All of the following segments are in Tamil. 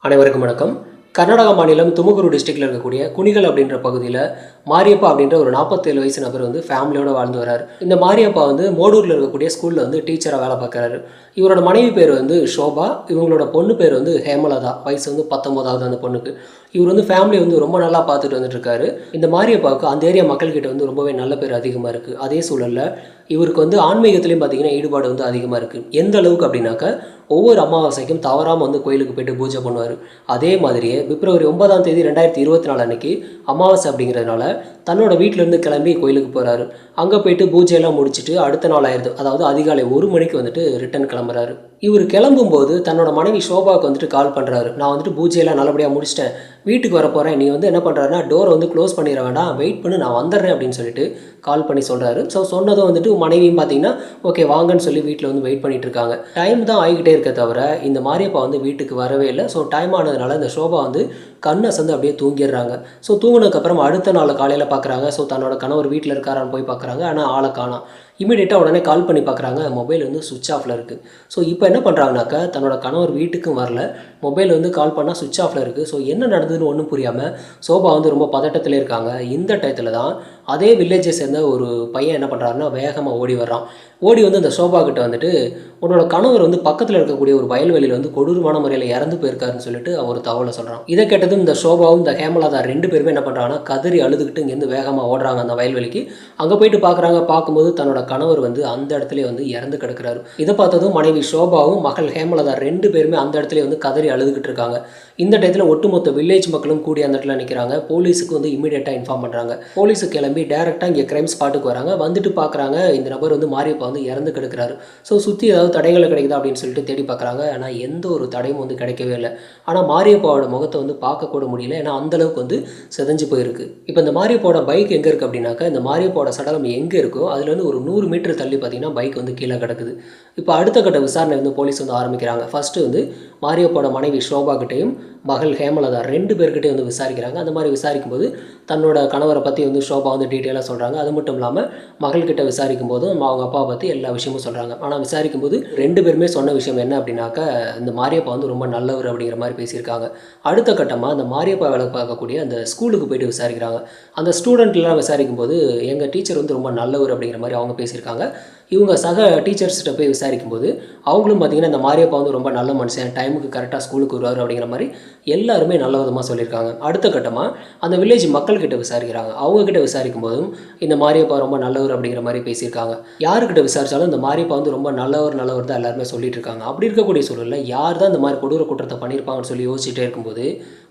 அனைவருக்கும் வணக்கம். கர்நாடகா மாநிலம் துமுகூரு டிஸ்ட்ரிக்ட்ல இருக்கக்கூடிய குணிகல் அப்படின்ற பகுதியில் மாரியப்பா அப்படின்ற ஒரு 47 வயசு நபர் வந்து ஃபேமிலியோட வாழ்ந்து வராரு. இந்த மாரியப்பா வந்து மோடூரில் இருக்கக்கூடிய ஸ்கூலில் வந்து டீச்சராக வேலை பார்க்குறாரு. இவரோட மனைவி பேர் வந்து ஷோபா. இவங்களோட பொண்ணு பேர் வந்து ஹேமலதா. வயசு வந்து 19வது அந்த பொண்ணுக்கு. இவர் வந்து ஃபேமிலி வந்து ரொம்ப நல்லா பார்த்துட்டு வந்துட்டு இருக்காரு. இந்த மாரியப்பாவுக்கு அந்த ஏரியா மக்கள்கிட்ட வந்து ரொம்பவே நல்ல பேர் அதிகமாக இருக்குது. அதே சூழலில் இவருக்கு வந்து ஆன்மீகத்திலையும் பார்த்தீங்கன்னா ஈடுபாடு வந்து அதிகமாக இருக்குது. எந்த அளவுக்கு அப்படின்னாக்க ஒவ்வொரு அமாவாசைக்கும் தவறாமல் வந்து கோயிலுக்கு போயிட்டு பூஜை பண்ணுவார். அதே மாதிரியே பிப்ரவரி 9ஆம் தேதி 2024 அன்னைக்கு அமாவாசை அப்படிங்கிறதுனால தன்னோட வீட்டிலேருந்து கிளம்பி கோயிலுக்கு போகிறாரு. அங்கே போயிட்டு பூஜையெல்லாம் முடிச்சுட்டு அடுத்த நாள் ஆயிடுது. அதாவது அதிகாலை 1 மணிக்கு வந்துட்டு ரிட்டர்ன் கிளம்புறாரு. இவர் கிளம்பும்போது தன்னோட மனைவி ஷோபாவுக்கு வந்துட்டு கால் பண்ணுறாரு. நான் வந்துட்டு பூஜையெல்லாம் நல்லபடியாக முடிச்சிட்டேன், வீட்டுக்கு வர போகிறேன், நீ வந்து என்ன பண்ணுறாருன்னா டோரை வந்து க்ளோஸ் பண்ணிட வேண்டாம், வெயிட் பண்ணு, நான் வந்துடுறேன் அப்படின்னு சொல்லிட்டு கால் பண்ணி சொல்கிறாரு. ஸோ சொன்னதும் வந்துட்டு மனைவியும் பார்த்தீங்கன்னா ஓகே வாங்கன்னு சொல்லி வீட்டில் வந்து வெயிட் பண்ணிட்டு இருக்காங்க. டைம் தான் ஆகிக்கிட்டே இருக்க தவிர இந்த மாரியப்பா வந்து வீட்டுக்கு வரவே இல்லை. ஸோ டைம் ஆனதுனால இந்த ஷோபா வந்து கண் அசந்து அப்படியே தூங்கிடுறாங்க. ஸோ தூங்கினதுக்கப்புறம் அடுத்த நாள் காலையில் பார்க்குறாங்க. ஸோ தன்னோட கணவர் வீட்டில் இருக்காரான்னு போய் பார்க்குறாங்க. ஆனால் ஆளை காணோம். இமீடியட்டாக உடனே கால் பண்ணி பார்க்குறாங்க. மொபைல் வந்து சுவிட்ச் ஆஃபில் இருக்குது. ஸோ இப்போ என்ன பண்ணுறாங்கனாக்கா தன்னோட கணவர் வீட்டுக்கும் வரல, மொபைல் வந்து கால் பண்ணால் சுவிட்ச் ஆஃபில் இருக்குது. ஸோ என்ன நடந்ததுன்னு ஒன்றும் புரியாமல் சோபா வந்து ரொம்ப பதட்டத்தில் இருக்காங்க. இந்த டயத்தில் தான் அதே வில்லேஜை சேர்ந்த ஒரு பையன் என்ன பண்ணுறாருன்னா வேகமாக ஓடி வர்றான். ஓடி வந்து அந்த சோபா கிட்ட வந்துட்டு உன்னோட கணவர் வந்து பக்கத்தில் இருக்கக்கூடிய ஒரு வயல்வெளியில் வந்து கொடூரமான முறையில் இறந்து போயிருக்காருன்னு சொல்லிட்டு அவன் ஒரு தகவலை சொல்கிறான். இதை கேட்டதும் இந்த சோபாவும் இந்த ஹேமலாதா 2 பேருமே என்ன பண்ணுறாங்கன்னா கதறி அழுதுகிட்டு இங்கேருந்து வேகமாக ஓடுறாங்க அந்த வயல்வெளிக்கு. அங்கே போயிட்டு பார்க்குறாங்க. பார்க்கும்போது தன்னோட கணவர் வந்து அந்த இடத்துல வந்து இறந்து கிடக்கிறாரு. இதை பார்த்ததும் மனைவி ஷோபாவும் மகள் ஹேமலதா 2 பேருமே அந்த இடத்துல வந்து கதறி அழுதுகிட்டு இருக்காங்க. இந்த டயத்தில் ஒட்டுமொத்த வில்லேஜ் மக்களும் கூடி அந்த இடத்துல நிற்கிறாங்க. போலீஸுக்கு வந்து இமீடியட்டாக இன்ஃபார்ம் பண்ணுறாங்க. போலீஸு கிளம்பி டேரெக்டாக இங்கே கிரைம் ஸ்பாட்டுக்கு வராங்க. வந்துட்டு பார்க்குறாங்க இந்த நபர் வந்து மாரியப்பா வந்து இறந்து கிடக்கிறாரு. ஸோ சுற்றி ஏதாவது தடயங்கள் கிடைக்குதா அப்படின்னு சொல்லிட்டு தேடி பார்க்குறாங்க. ஆனால் எந்த ஒரு தடையும் வந்து கிடைக்கவே இல்லை. ஆனால் மாரியப்பாவோட முகத்தை வந்து பார்க்கக்கூட முடியல. ஏன்னா அந்தளவுக்கு வந்து செதஞ்சு போயிருக்கு. இப்போ இந்த மாரியப்பாவோட பைக் எங்கே இருக்குது அப்படின்னாக்கா இந்த மாரியப்பாவோட சடலம் எங்கே இருக்கோ அதுலேருந்து ஒரு 100 மீட்டர் தள்ளி பார்த்தீங்கன்னா பைக் வந்து கீழே கிடக்குது. இப்போ அடுத்த கட்ட விசாரணை வந்து போலீஸ் வந்து ஆரம்பிக்கிறாங்க. ஃபஸ்ட்டு வந்து மாரியப்பாவோட மனைவி ஷோபா கிட்டையும் மகள் ஹேமலதா 2 பேர்கிட்டையும் வந்து விசாரிக்கிறாங்க. அந்த மாதிரி விசாரிக்கும்போது தன்னோட கணவரை பற்றி வந்து ஷோபா வந்து டீட்டெயிலாக சொல்கிறாங்க. அது மட்டும் இல்லாமல் மகள்கிட்ட விசாரிக்கும் போது அவங்க அப்பாவை பற்றி எல்லா விஷயமும் சொல்கிறாங்க. ஆனால் விசாரிக்கும்போது 2 பேருமே சொன்ன விஷயம் என்ன அப்படின்னாக்கா இந்த மாரியப்பா வந்து ரொம்ப நல்லவர் அப்படிங்கிற மாதிரி பேசியிருக்காங்க. அடுத்த கட்டமாக அந்த மாரியப்பா வேலை பார்க்கக்கூடிய அந்த ஸ்கூலுக்கு போயிட்டு விசாரிக்கிறாங்க. அந்த ஸ்டூடெண்ட்லாம் விசாரிக்கும்போது எங்கள் டீச்சர் வந்து ரொம்ப நல்லவர் அப்படிங்கிற மாதிரி அவங்க பேசியிருக்காங்க. இவங்க சக டீச்சர்ஸ்கிட்ட போய் விசாரிக்கும்போது அவங்களும் பார்த்திங்கன்னா இந்த மாரியப்பா வந்து ரொம்ப நல்ல மனுஷன், டைமுக்கு கரெக்டாக ஸ்கூலுக்கு வருவார் அப்படிங்கிற மாதிரி எல்லாருமே நல்ல விதமாக சொல்லியிருக்காங்க. அடுத்த கட்டமாக அந்த வில்லேஜ் மக்கள்கிட்ட விசாரிக்கிறாங்க. அவங்கக்கிட்ட விசாரிக்கும் போதும் இந்த மாரியப்பா ரொம்ப நல்லவர் அப்படிங்கிற மாதிரி பேசியிருக்காங்க. யாருக்கிட்ட விசாரித்தாலும் இந்த மாரியப்பா வந்து ரொம்ப நல்லவர் தான் எல்லாருமே சொல்லிட்டு இருக்காங்க. அப்படி இருக்கக்கூடிய சூழலில் யார் தான் இந்த மாதிரி கொடூர குற்றத்தை பண்ணியிருப்பாங்கன்னு சொல்லி யோசிச்சுட்டே இருக்கும்போது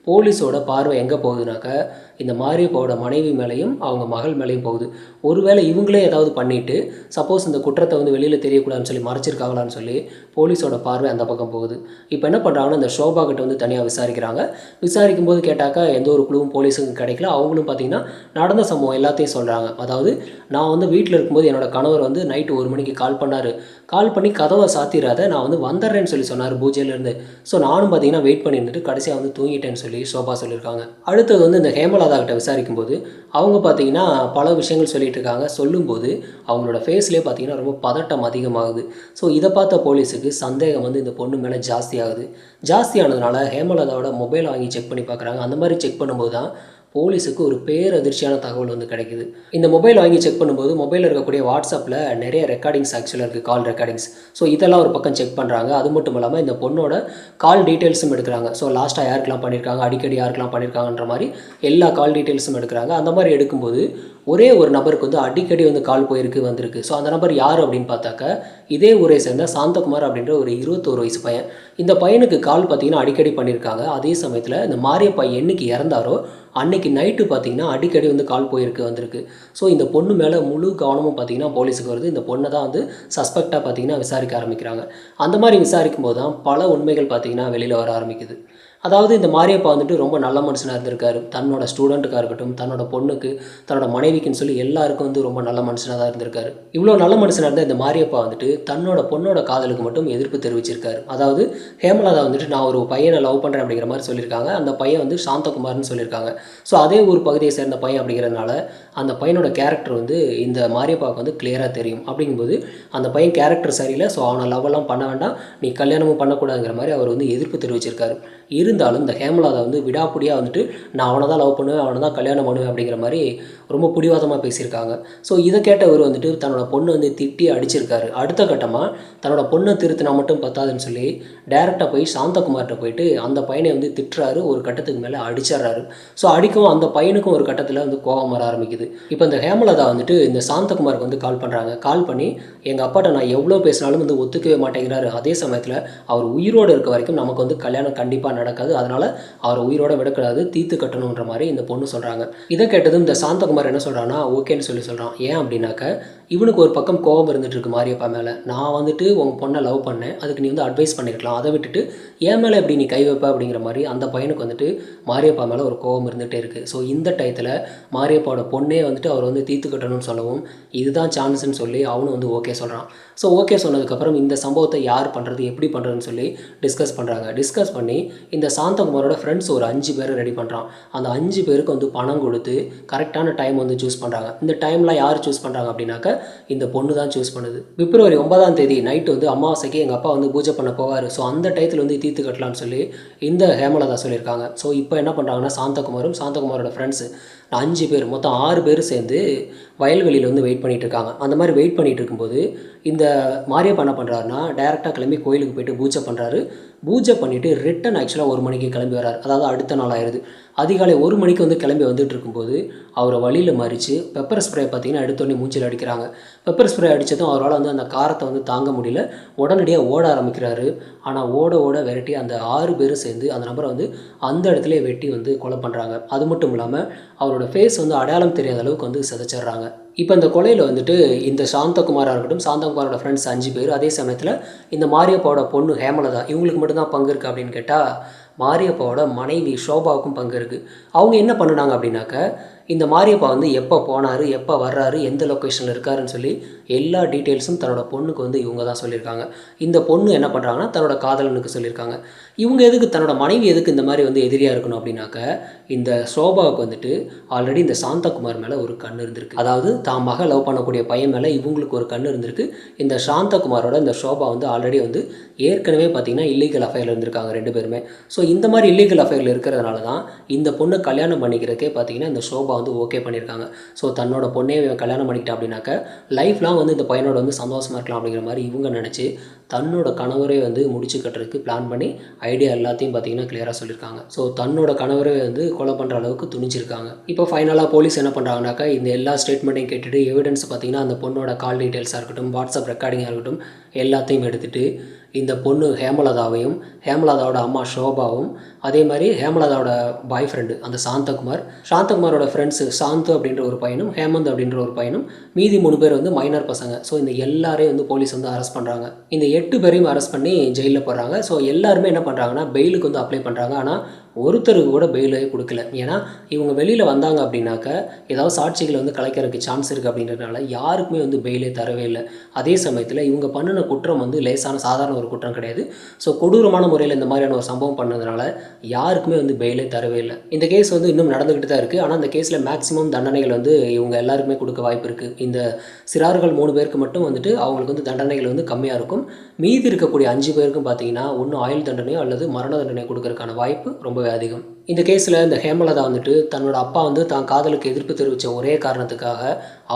போலீஸோட பார்வை எங்கே போகுதுனாக்கா இந்த மாரியப்பாவோட மனைவி மேலேயும் அவங்க மகள் மேலேயும் போகுது. ஒருவேளை இவங்களே ஏதாவது பண்ணிவிட்டு சப்போஸ் இந்த குற்றத்தை வந்து வெளியில் தெரியக்கூடாதுன்னு சொல்லி மறைச்சிருக்காங்களான்னு சொல்லி போலீஸோட பார்வை அந்த பக்கம் போகுது. இப்போ என்ன பண்ணுறாங்கன்னா இந்த ஷோபா கிட்ட வந்து தனியாக விசாரிக்கிறாங்க. விசாரிக்கும் போது கேட்டாக்கா எந்த ஒரு குழுவும் போலீஸுக்கு கிடைக்கல. அவங்களும் பார்த்திங்கன்னா நடந்த சம்பவம் எல்லாத்தையும் சொல்கிறாங்க. அதாவது நான் வந்து வீட்டில் இருக்கும்போது என்னோடய கணவர் வந்து நைட்டு 1 மணிக்கு கால் பண்ணார். கால் பண்ணி கதவை சாத்திராத, நான் வந்து வந்துடுறேன்னு சொல்லி சொன்னார் பூஜையிலேருந்து. ஸோ நானும் பார்த்திங்கன்னா வெயிட் பண்ணியிருந்துட்டு கடைசியாக வந்து தூங்கிட்டேன்னு சொல்லி ஷோபா சொல்லியிருக்காங்க. அடுத்தது வந்து இந்த ஹேமலதா கிட்ட விசாரிக்கும்போது அவங்க பார்த்திங்கன்னா பல விஷயங்கள் சொல்லிட்டு இருக்காங்க. சொல்லும்போது அவங்களோட ஃபேஸ்லேயே பார்த்திங்கன்னா ரொம்ப பதட்டம் அதிகமாகுது. ஸோ இதை பார்த்த போலீஸுக்கு சந்தேகம் வந்து இந்த பொண்ணு மேலே ஜாஸ்தியாகுது. ஜாஸ்தியானதுனால ஹேமலதாவோட மொபைலை வாங்கி செக் பண்ணி பார்க்குறாங்க. அந்த மாதிரி செக் பண்ணும்போது தான் போலீஸுக்கு ஒரு பேரதிர்ச்சியான தகவல் வந்து கிடைக்குது. இந்த மொபைல் வாங்கி செக் பண்ணும்போது மொபைலில் இருக்கக்கூடிய வாட்ஸ்அப்பில் நிறைய ரெக்கார்டிங்ஸ் ஆக்சுவலாக இருக்குது, கால் ரெக்கார்டிங்ஸ். ஸோ இதெல்லாம் ஒரு பக்கம் செக் பண்ணுறாங்க. அது மட்டும் இல்லாமல் இந்த பொண்ணோட கால் டீட்டெயில்ஸும் எடுக்கிறாங்க. ஸோ லாஸ்ட்டாக யாருக்கெல்லாம் பண்ணியிருக்காங்க, அடிக்கடி யாருக்கெல்லாம் பண்ணியிருக்காங்கன்ற மாதிரி எல்லா கால் டீட்டெயில்ஸும் எடுக்கிறாங்க. அந்த மாதிரி எடுக்கும்போது ஒரே ஒரு நபருக்கு வந்து அடிக்கடி வந்து கால் போயிருக்கு வந்திருக்கு. ஸோ அந்த நபர் யார் அப்படின்னு பார்த்தாக்கா இதே ஊரை சேர்ந்த சாந்தகுமார் அப்படின்ற ஒரு 21 வயசு பையன். இந்த பையனுக்கு கால் பார்த்திங்கன்னா அடிக்கடி பண்ணியிருக்காங்க. அதே சமயத்தில் இந்த மாரியப்பா என்னைக்கு இறந்தாரோ அன்றைக்கி நைட்டு பார்த்திங்கன்னா அடிக்கடி வந்து கால் போயிருக்கு வந்திருக்கு. ஸோ இந்த பொண்ணு மேலே முழு கவனமும் பார்த்திங்கன்னா போலீஸுக்கு வருது. இந்த பொண்ணை தான் வந்து சஸ்பெக்டாக பார்த்திங்கன்னா விசாரிக்க ஆரம்பிக்கிறாங்க. அந்த மாதிரி விசாரிக்கும் போது தான் பல உண்மைகள் பார்த்திங்கன்னா வெளியில் வர ஆரம்பிக்குது. அதாவது இந்த மாரியப்பா வந்துட்டு ரொம்ப நல்ல மனுஷனாக இருந்திருக்காரு. தன்னோட ஸ்டூடெண்ட்டுக்காக இருக்கட்டும், தன்னோட பொண்ணுக்கு, தன்னோட மனைவிக்குன்னு சொல்லி எல்லாருக்கும் வந்து ரொம்ப நல்ல மனுஷனாக தான் இருந்திருக்காரு. இவ்வளோ நல்ல மனுஷனாக இருந்த இந்த மாரியப்பா வந்துட்டு தன்னோட பொண்ணோட காதலுக்கு மட்டும் எதிர்ப்பு தெரிவிச்சிருக்காரு. அதாவது ஹேமலதா வந்துட்டு நான் ஒரு பையனை லவ் பண்ணுறேன் அப்படிங்கிற மாதிரி சொல்லியிருக்காங்க. அந்த பையன் வந்து சாந்தகுமார்னு சொல்லியிருக்காங்க. ஸோ அதே ஒரு பகுதியை சேர்ந்த பையன் அப்படிங்கிறதுனால அந்த பையனோட கேரக்டர் வந்து இந்த மாரியப்பாவுக்கு வந்து கிளியராக தெரியும். அப்படிங்கும்போது அந்த பையன் கேரக்டர் சரியில்லை, ஸோ அவனை லவ்வெல்லாம் பண்ண வேண்டாம், நீ கல்யாணமும் பண்ணக்கூடாதுங்கிற மாதிரி அவர் வந்து எதிர்ப்பு தெரிவிச்சிருக்காரு. இருந்தாலும் இந்த ஹேமலாதா வந்து விடாப்பிடியாக வந்துட்டு நான் அவனை தான் லவ் பண்ணுவேன், அவனை தான் கல்யாணம் பண்ணுவேன் அப்படிங்கிற மாதிரி ரொம்ப பிடிவாதமாக பேசியிருக்காங்க. ஸோ இதை கேட்டவர் வந்துட்டு தன்னோட பொண்ணை வந்து திட்டி அடிச்சிருக்காரு. அடுத்த கட்டமாக தன்னோட பொண்ணை திருத்தினா மட்டும் பத்தாதுன்னு சொல்லி டேரெக்டாக போய் சாந்தகுமார்கிட்ட போயிட்டு அந்த பையனை வந்து திட்டுறாரு. ஒரு கட்டத்துக்கு மேலே அடிச்சிட்றாரு. ஸோ அடிக்கவும் அந்த பையனுக்கும் ஒரு கட்டத்தில் வந்து கோபம் வர ஆரம்பிக்குது. இப்போ இந்த ஹேமலதா வந்துட்டு இந்த சாந்தகுமாருக்கு வந்து கால் பண்ணுறாங்க. கால் பண்ணி எங்கள் அப்பாட்ட நான் எவ்வளோ பேசினாலும் வந்து ஒத்துக்கவே மாட்டேங்கிறாரு. அதே சமயத்தில் அவர் உயிரோடு இருக்க வரைக்கும் நமக்கு வந்து கல்யாணம் கண்டிப்பாக நடக்காது, அதனால் அவரை உயிரோட விடக்கூடாது, தீர்த்து கட்டணுன்ற மாதிரி இந்த பொண்ணு சொல்கிறாங்க. இதை கேட்டதும் இந்த சாந்தகுமார் என்ன சொல்கிறான்னா ஓகேன்னு சொல்கிறான். ஏன் அப்படின்னாக்க இவனுக்கு ஒரு பக்கம் கோபம் இருந்துட்டு இருக்கு மாரியப்பா மேலே. நான் வந்துட்டு உங்கள் பொண்ணை லவ் பண்ணேன், அதுக்கு நீ வந்து அட்வைஸ் பண்ணியிருக்கலாம், அதை விட்டுட்டு ஏன் மேலே எப்படி நீ கை வைப்ப அப்படிங்கிற மாதிரி அந்த பையனுக்கு வந்துட்டு மாரியப்பா மேலே ஒரு கோபம் இருந்துகிட்டே இருக்குது. ஸோ இந்த டயத்தில் மாரியப்பாவோட பொண்ணே வந்துட்டு அவர் வந்து தீர்த்து கட்டணும்னு சொல்லவும் இதுதான் சான்ஸ்ன்னு சொல்லி அவனும் வந்து ஓகே சொல்கிறான். ஸோ ஓகே சொன்னதுக்கப்புறம் இந்த சம்பவத்தை யார் பண்ணுறது எப்படி பண்ணுறதுன்னு சொல்லி டிஸ்கஸ் பண்ணுறாங்க. டிஸ்கஸ் பண்ணி இந்த சாந்தகுமாரோட ஃப்ரெண்ட்ஸ் ஒரு 5 பேரை ரெடி பண்ணுறான். அந்த 5 பேருக்கு வந்து பணம் கொடுத்து கரெக்டான டைம் வந்து சூஸ் பண்ணுறாங்க. இந்த டைம்லாம் யார் சூஸ் பண்ணுறாங்க அப்படின்னாக்க இந்த பொண்ணு தான் சூஸ் பண்ணுது. பிப்ரவரி 9ஆம் தேதி நைட்டு வந்து அமாவாசைக்கு எங்கள் அப்பா வந்து பூஜை பண்ண போவார். ஸோ அந்த டயத்தில் வந்து தீர்த்து கட்டலான்னு சொல்லி இந்த ஹேமலதா சொல்லியிருக்காங்க. ஸோ இப்போ என்ன பண்ணுறாங்கன்னா சாந்தகுமாரோட ஃப்ரெண்ட்ஸு 5 பேர் மொத்தம் 6 பேர் சேர்ந்து வயல்வெளியில் வந்து வெயிட் பண்ணிகிட்டு இருக்காங்க. அந்த மாதிரி வெயிட் பண்ணிகிட்டு இருக்கும்போது இந்த மாரியப்பா என்ன பண்ணுறாருன்னா டேரெக்டாக கிளம்பி கோயிலுக்கு போய்ட்டு பூஜை பண்ணுறாரு. பூஜை பண்ணிவிட்டு ரிட்டன் ஆக்சுவலாக 1 மணிக்கு கிளம்பி வர்றார். அதாவது அடுத்த நாள் ஆயிடுது. அதிகாலை 1 மணிக்கு வந்து கிளம்பி வந்துட்டு இருக்கும்போது அவரை வழியில் மறித்து பெப்பர் ஸ்ப்ரே பார்த்தீங்கன்னா எடுத்தோடனே மூஞ்சில் அடிக்கிறாங்க. பெப்பர் ஸ்ப்ரே அடித்ததும் அவரால் வந்து அந்த காரத்தை வந்து தாங்க முடியல. உடனடியாக ஓட ஆரம்பிக்கிறாரு. ஆனால் ஓட விரட்டி அந்த 6 பேரும் சேர்ந்து அந்த நபரை வந்து அந்த இடத்துல வெட்டி வந்து கொலை பண்ணுறாங்க. அது மட்டும் இல்லாமல் அவரோட ஃபேஸ் வந்து அடையாளம் தெரியாத அளவுக்கு வந்து சிதைச்சிட்றாங்க. இப்போ இந்த கொலையில் வந்துட்டு இந்த சாந்தகுமாராக இருக்கட்டும், சாந்தகுமாரோட ஃப்ரெண்ட்ஸ் 5 பேர், அதே சமயத்தில் இந்த மாரியப்பாவோட பொண்ணு ஹேமலதா இவங்களுக்கு மட்டும்தான் பங்கு இருக்குது அப்படின்னு கேட்டால் மாரியப்பாவோட மனைவி ஷோபாவுக்கும் பங்கு இருக்குது. அவங்க என்ன பண்ணினாங்க அப்படின்னாக்க இந்த மாரியப்பா வந்து எப்போ போனார், எப்போ வர்றாரு, எந்த லொக்கேஷனில் இருக்காருன்னு சொல்லி எல்லா டீட்டெயில்ஸும் தன்னோட பொண்ணுக்கு வந்து இவங்க தான் சொல்லியிருக்காங்க. இந்த பொண்ணு என்ன பண்ணுறாங்கன்னா தன்னோட காதலனுக்கு சொல்லியிருக்காங்க. இவங்க எதுக்கு தன்னோட மனைவி எதுக்கு இந்த மாதிரி வந்து எதிரியாக இருக்கணும் அப்படின்னாக்க இந்த ஷோபாவுக்கு வந்துட்டு ஆல்ரெடி இந்த சாந்தகுமார் மேலே ஒரு கண் இருந்திருக்கு. அதாவது தான் மக லவ் பண்ணக்கூடிய பையன் மேலே இவங்களுக்கு ஒரு கண் இருந்திருக்கு. இந்த சாந்தகுமாரோட இந்த ஷோபா வந்து ஆல்ரெடி வந்து ஏற்கனவே பார்த்திங்கன்னா இல்லீகல் அஃபேரில் இருந்திருக்காங்க 2 பேருமே. ஸோ இந்த மாதிரி இல்லீகல் அஃபேரில் இருக்கிறதுனால தான் இந்த பொண்ணை கல்யாணம் பண்ணிக்கிறதுக்கே பார்த்திங்கன்னா இந்த ஷோபா வந்து ஓகே பண்ணியிருக்காங்க. ஸோ தன்னோட பொண்ணே கல்யாணம் பண்ணிக்கிட்டா அப்படின்னாக்க லைஃப்லாம் வந்து இந்த பையனோட வந்து சந்தோஷமாக இருக்கலாம் அப்படிங்கிற மாதிரி இவங்க நினச்சி தன்னோட கணவரே வந்து முடிச்சு கட்டுறதுக்கு பிளான் பண்ணி ஐடியா எல்லாத்தையும் பார்த்தீங்கன்னா கிளியராக சொல்லியிருக்காங்க. ஸோ தன்னோட கணவரே வந்து கொலை பண்ணுற அளவுக்கு துணிச்சிருக்காங்க. இப்போ ஃபைனலாக போலீஸ் என்ன பண்ணுறாங்கனாக்கா இந்த எல்லா ஸ்டேட்மெண்ட்டையும் கேட்டுட்டு எவிடன்ஸ் பார்த்தீங்கன்னா அந்த பொண்ணோட கால் டீட்டெயில்ஸாக இருக்கட்டும், வாட்ஸ்அப் ரெக்கார்டிங்காக இருக்கட்டும் எல்லாத்தையும் எடுத்துகிட்டு இந்த பொண்ணு ஹேமலதாவையும் ஹேமலதாவோட அம்மா ஷோபாவும் அதே மாதிரி ஹேமலதாவோட பாய் ஃப்ரெண்டு அந்த சாந்தகுமாரோட ஃப்ரெண்ட்ஸு சாந்து அப்படின்ற ஒரு பையனும் ஹேமந்த் அப்படின்ற ஒரு பையனும் மீதி 3 பேர் வந்து மைனர் பசங்க. ஸோ இந்த எல்லாரையும் வந்து போலீஸ் வந்து அரெஸ்ட் பண்ணுறாங்க. இந்த 8 பேரையும் அரெஸ்ட் பண்ணி ஜெயிலில் போடுறாங்க. ஸோ எல்லாருமே என்ன பண்ணுறாங்கன்னா பெயிலுக்கு வந்து அப்ளை பண்ணுறாங்க. ஆனால் ஒருத்தருக்கு கூட பெயிலே கொடுக்கல. ஏன்னா இவங்க வெளியில் வந்தாங்க அப்படின்னாக்க ஏதாவது சாட்சிகளை வந்து கலைக்கிறதுக்கு சான்ஸ் இருக்குது அப்படின்றதுனால யாருக்குமே வந்து பெயிலே தரவே இல்லை. அதே சமயத்தில் இவங்க பண்ணின குற்றம் வந்து லேசான சாதாரண ஒரு குற்றம் கிடையாது. ஸோ கொடூரமான முறையில் இந்த மாதிரியான ஒரு சம்பவம் பண்ணதுனால யாருக்குமே வந்து பெயிலே தரவே இல்லை. இந்த கேஸ் வந்து இன்னும் நடந்துக்கிட்டு தான் இருக்குது. ஆனால் அந்த கேஸில் மேக்ஸிமம் தண்டனைகள் வந்து இவங்க எல்லாருக்குமே கொடுக்க வாய்ப்பு இருக்குது. இந்த சிறார்கள் 3 பேருக்கு மட்டும் வந்துட்டு அவங்களுக்கு வந்து தண்டனைகள் வந்து கம்மியாக இருக்கும். மீதி இருக்கக்கூடிய 5 பேருக்கும் பார்த்தீங்கன்னா ஒன்று ஆயுள் தண்டனையோ அல்லது மரண தண்டனை கொடுக்கறதுக்கான வாய்ப்பு ரொம்பவே அதிகம். இந்த கேஸில் இந்த ஹேமலதா வந்துட்டு தன்னோட அப்பா வந்து தான் காதலுக்கு எதிர்ப்பு தெரிவித்த ஒரே காரணத்துக்காக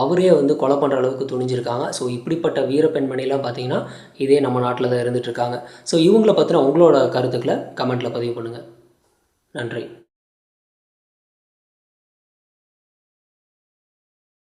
அவரே வந்து கொலை பண்ணுற அளவுக்கு துணிஞ்சிருக்காங்க. ஸோ இப்படிப்பட்ட வீர பெண்மணிலாம் பார்த்தீங்கன்னா இதே நம்ம நாட்டில் தான் இருந்துகிட்ருக்காங்க. ஸோ இவங்கள பற்றின உங்களோட கருத்துக்களை கமெண்ட்டில் பதிவு பண்ணுங்கள். நன்றி.